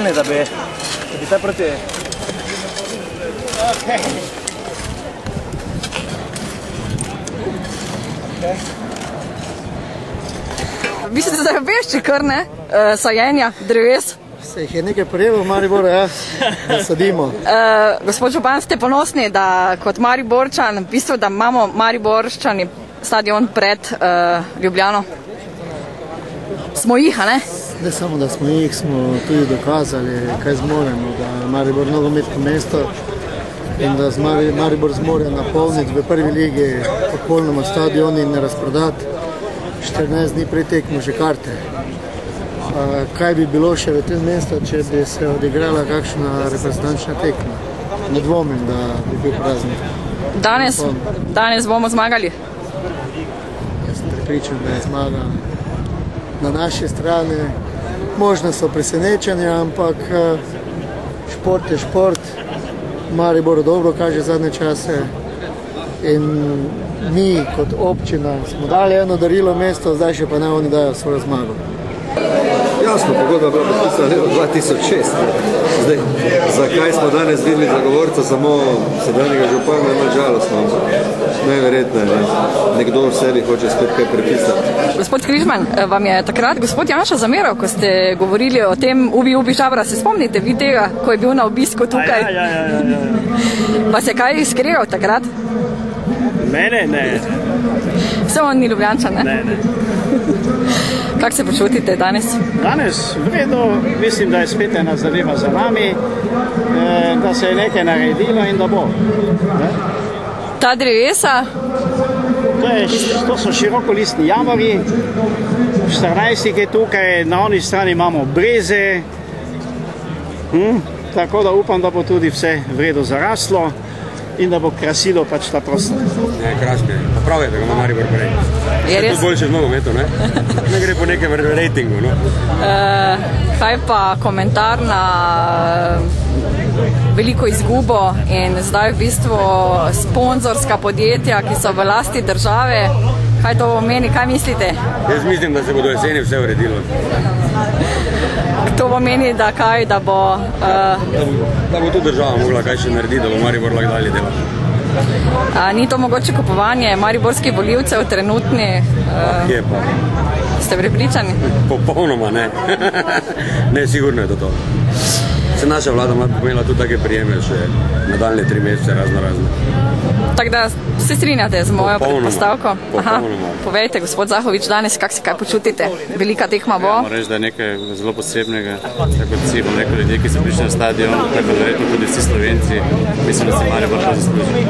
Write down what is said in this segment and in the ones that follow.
pripravljeni, da bi te proti... Vi ste zdaj vešči kar, ne? Sajenja, dreves. Se jih je nekaj prijelo v Mariboru, ja, da sadimo. Gospod župan, ste ponosni, da kot Mariborčan, v bistvu, da imamo Mariborčani stadion pred Ljubljano? Smo jih, a ne? Ne samo, da smo jih, smo tudi dokazali, kaj zmoremo, da je Maribor nogometno mesto in da Maribor zmore napolniti v prvi ligi popolnoma stadion in ne razprodati 14 dni pred tekmo že karte. Kaj bi bilo še v tem mestu, če bi se odigrala kakšna reprezentančna tekma? Ne dvomim, da bi bil praznik. Danes bomo zmagali? Jaz sem prepričan, da je zmaga na naši strani. Možno so presenečenja, ampak šport je šport. Maribor dobro kaže zadnje čase in mi kot občina smo dali eno darilo mesto, zdaj še pa ne oni dajo svojo zmago. Jasno, pogodba bila podpisana leta 2006. Zdaj, zakaj smo danes videli zagovorca samo sedanjega župana, je žalostno. Najverjetneje, nekdo v sebi hoče spet kaj prepisati. Gospod Križman, vam je takrat gospod Janša zameral, ko ste govorili o tem ubi Žabra. Se spomnite vi tega, ko je bil na obisku tukaj? Ja. Vas je kaj skregal takrat? Mene? Ne. Samo on ni Ljubljančan, ne? Ne. Kako se počutite danes? Danes v redu, mislim, da je spet ena zadeva za nami, da se je nekaj naredilo in da bo. Ta drevesa? To so širokolistni javori, 14 je tukaj, na oni strani imamo breze, tako da upam, da bo tudi vse v redu zaraslo in da bo krasilo pač ta prostor. Ne, krasno je. Prav je, da ga ima Maribor prej. Je res? Je to boljše z nogometom, ne? Ne gre po nekem rejtingu, no? Kaj pa komentar na veliko izgubo in zdaj v bistvu sponzorska podjetja, ki so v lasti države, kaj to pomeni, kaj mislite? Jaz mislim, da se bo do jeseni vse uredilo. To pomeni, da kaj, da bo... Da bo tudi država mogla kaj še narediti, da bo Maribor lahko dalje delal. Ni to mogoče kupovanje mariborskih volivcev trenutni? Je pa. Ste prepričani? Popolnoma ne. Ne, sigurno je to. Se naša vlada imela tudi take prijeme še nadaljne 3 mesece razno. Tako da se strinjate z mojo predpostavko? Popolnoma. Povejte, gospod Zahovič, danes kako se kaj počutite? Velika tekma bo? Moram reči, da je nekaj zelo posebnega. Tako kot si bom rekel, ljudje, ki so prišli na stadion, tako verjetno tudi vsi Slovenci, mislim, da si Maribor to zasluži.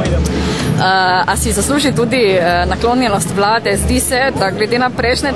A si zasluži tudi naklonjenost vlade? Zdi se, da glede na prejšnje...